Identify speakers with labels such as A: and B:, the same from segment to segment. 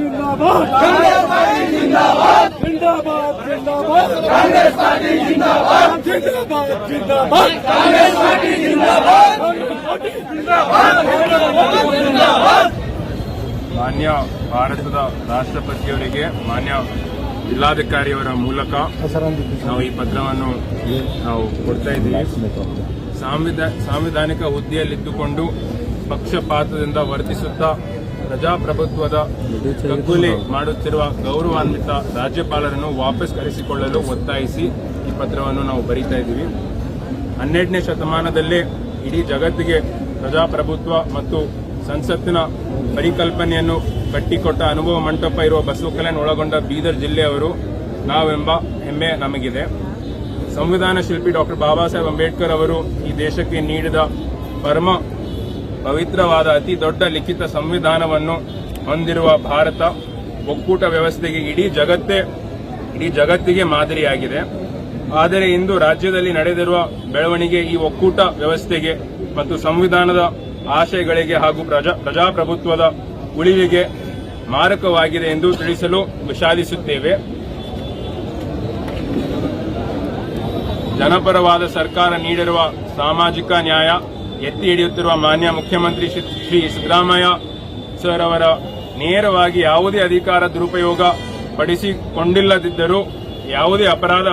A: जिंदाबाद कांग्रेस पार्टी जिंदाबाद जिंदाबाद जिंदाबाद कांग्रेस पार्टी जिंदाबाद जिंदाबाद जिंदाबाद कांग्रेस पार्टी जिंदाबाद जिंदाबाद
B: ಮಾನ್ಯ ಭಾರತದ ರಾಷ್ಟ್ರಪತಿಯವರಿಗೆ ಮಾನ್ಯ ಜಿಲ್ಲಾಧಿಕಾರಿಯವರ ಮೂಲಕ ನಾವು ಈ ಪತ್ರವನ್ನು ನಾವು ಕೊಡ್ತಾ ಇದ್ದೀವಿ. ಸಾಂವಿಧಾನಿಕ ಹುದ್ದೆಯಲ್ಲಿದ್ದುಕೊಂಡು ಪಕ್ಷಪಾತದಿಂದ ವರ್ತಿಸುತ್ತಾ ಪ್ರಜಾಪ್ರಭುತ್ವದ ಕಗ್ಗೊಲೆ ಮಾಡುತ್ತಿರುವ ಗೌರವಾನ್ವಿತ ರಾಜ್ಯಪಾಲರನ್ನು ವಾಪಸ್ ಕರೆಸಿಕೊಳ್ಳಲು ಒತ್ತಾಯಿಸಿ ಈ ಪತ್ರವನ್ನು ನಾವು ಬರೀತಾ ಇದ್ದೀವಿ. 12ನೇ ಶತಮಾನದಲ್ಲೇ ಇಡೀ ಜಗತ್ತಿಗೆ ಪ್ರಜಾಪ್ರಭುತ್ವ ಮತ್ತು ಸಂಸತ್ತಿನ ಪರಿಕಲ್ಪನೆಯನ್ನು ಕಟ್ಟಿಕೊಟ್ಟ ಅನುಭವ ಮಂಟಪ ಇರುವ ಬಸವಕಲ್ಯಾಣ ಒಳಗೊಂಡ ಬೀದರ್ ಜಿಲ್ಲೆಯವರು ನಾವೆಂಬ ಹೆಮ್ಮೆ ನಮಗಿದೆ. ಸಂವಿಧಾನ ಶಿಲ್ಪಿ ಡಾ. ಬಾಬಾ ಸಾಹೇಬ್ ಅಂಬೇಡ್ಕರ್ ಅವರು ಈ ದೇಶಕ್ಕೆ ನೀಡಿದ ಪರಮ ಪವಿತ್ರವಾದ ಅತಿ ದೊಡ್ಡ ಲಿಖಿತ ಸಂವಿಧಾನವನ್ನು ಹೊಂದಿರುವ ಭಾರತ ಒಕ್ಕೂಟ ವ್ಯವಸ್ಥೆಗೆ ಇಡೀ ಜಗತ್ತಿಗೆ ಮಾದರಿಯಾಗಿದೆ. ಆದರೆ ಇಂದು ರಾಜ್ಯದಲ್ಲಿ ನಡೆದಿರುವ ಬೆಳವಣಿಗೆ ಈ ಒಕ್ಕೂಟ ವ್ಯವಸ್ಥೆಗೆ ಮತ್ತು ಸಂವಿಧಾನದ ಆಶಯಗಳಿಗೆ ಹಾಗೂ ಪ್ರಜಾಪ್ರಭುತ್ವದ ಉಳಿವಿಗೆ ಮಾರಕವಾಗಿದೆ ಎಂದು ತಿಳಿಸಲು ವಿಷಾದಿಸುತ್ತೇವೆ. ಜನಪರವಾದ ಸರ್ಕಾರ ನೀಡಿರುವ ಸಾಮಾಜಿಕ ನ್ಯಾಯ ಎತ್ತಿ ಹಿಡಿಯುತ್ತಿರುವ ಮಾನ್ಯ ಮುಖ್ಯಮಂತ್ರಿ ಶ್ರೀ ಸಿದ್ದರಾಮಯ್ಯ ಸರ್ ಅವರ ನೇರವಾಗಿ ಯಾವುದೇ ಅಧಿಕಾರ ದುರುಪಯೋಗ ಪಡಿಸಿಕೊಂಡಿಲ್ಲದಿದ್ದರೂ ಯಾವುದೇ ಅಪರಾಧ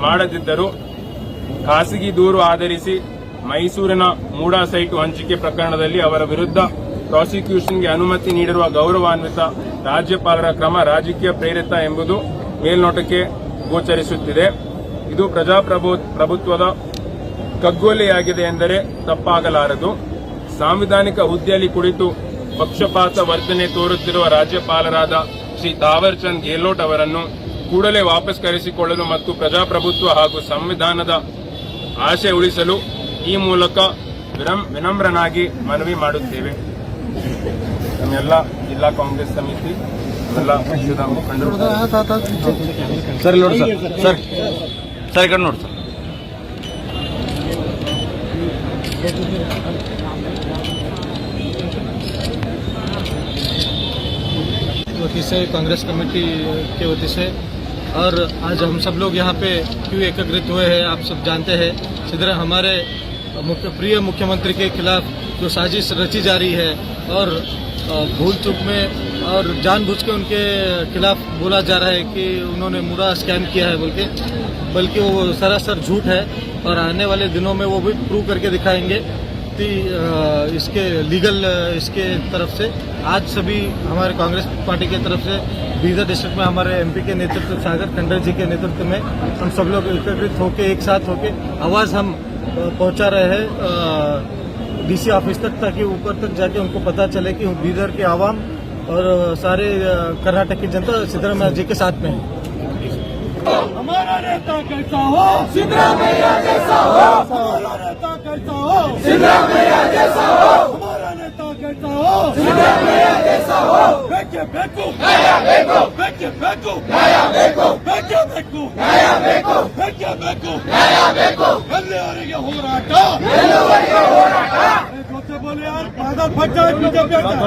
B: ಮಾಡದಿದ್ದರೂ ಖಾಸಗಿ ದೂರು ಆಧರಿಸಿ ಮೈಸೂರಿನ ಮೂಡಾ ಸೈಟು ಹಂಚಿಕೆ ಪ್ರಕರಣದಲ್ಲಿ ಅವರ ವಿರುದ್ಧ ಪ್ರಾಸಿಕ್ಯೂಷನ್ಗೆ ಅನುಮತಿ ನೀಡಿರುವ ಗೌರವಾನ್ವಿತ ರಾಜ್ಯಪಾಲರ ಕ್ರಮ ರಾಜಕೀಯ ಪ್ರೇರಿತ ಎಂಬುದು ಮೇಲ್ನೋಟಕ್ಕೆ ಗೋಚರಿಸುತ್ತಿದೆ. ಇದು ಪ್ರಜಾಪ್ರಭುತ್ವದ ಕಗ್ಗೊಲೆಯಾಗಿದೆ ಎಂದರೆ ತಪ್ಪಾಗಲಾರದು. ಸಾಂವಿಧಾನಿಕ ಹುದ್ದೆಯಲ್ಲಿ ಕುಳಿತು ಪಕ್ಷಪಾತ ವರ್ತನೆ ತೋರುತ್ತಿರುವ ರಾಜ್ಯಪಾಲರಾದ ಶ್ರೀ ತಾವರ್ ಚಂದ್ ಗೆಹ್ಲೋಟ್ ಅವರನ್ನು ಕೂಡಲೇ ವಾಪಸ್ ಕರೆಸಿಕೊಳ್ಳಲು ಮತ್ತು ಪ್ರಜಾಪ್ರಭುತ್ವ ಹಾಗೂ ಸಂವಿಧಾನದ ಆಶಯ ಉಳಿಸಲು ಈ ಮೂಲಕ ವಿನಮ್ರನಾಗಿ ಮನವಿ ಮಾಡುತ್ತೇವೆ. ನಮ್ಮೆಲ್ಲ ಜಿಲ್ಲಾ ಕಾಂಗ್ರೆಸ್ ಸಮಿತಿ ಎಲ್ಲ ಪಕ್ಷದ ಮುಖಂಡರು
C: ಸರ್ ನೋಡಿ ಸರ್ ಸರ್ ಕಡೆ ನೋಡಿ
D: सर वती से कांग्रेस कमेटी के वती से और आज हम सब लोग यहाँ पे क्यों एकत्रित हुए हैं आप सब जानते हैं. हमारे प्रिय मुख्यमंत्री के खिलाफ जो साजिश रची जा रही है और भूल चूक में और जानबूझ के उनके खिलाफ बोला जा रहा है कि उन्होंने मुरा स्कैम किया है बल्कि वो सरासर झूठ है और आने वाले दिनों में वो भी प्रूव करके दिखाएंगे कि इसके लीगल इसके तरफ से आज सभी हमारे कांग्रेस पार्टी की तरफ से बीदर डिस्ट्रिक्ट में हमारे एमपी के नेतृत्व सागर खंडर जी के नेतृत्व में हम सब लोग एकत्रित होकर एक साथ होकर आवाज़ हम पहुंचा रहे हैं डीसी ऑफिस तक, ताकि ऊपर तक जाके उनको पता चले कि बीदर के आवाम और सारे कर्नाटक की जनता सिद्धरामैया जी के साथ में है.
A: हमारा नेता कैसा हो सिद्धरामैया जैसा हो, हमारा नेता कैसा हो सिद्धरामैया जैसा हो, हमारा नेता कैसा हो सिद्धरामैया जैसा हो. बेके बेकू नया बेको बेके बेकू नया बेको बेके बेकू नया बेको बेके बेकू नया बेको ಎಲ್ಲಿವರೆಗೆ ಹೋರಾಟ ಗೊತ್ತೇ ಬೋಲಿ ಯಾರ್ ಪಾದ ಫಟ್ಟ ಬಿಜೆಪಿ ಬೇಕು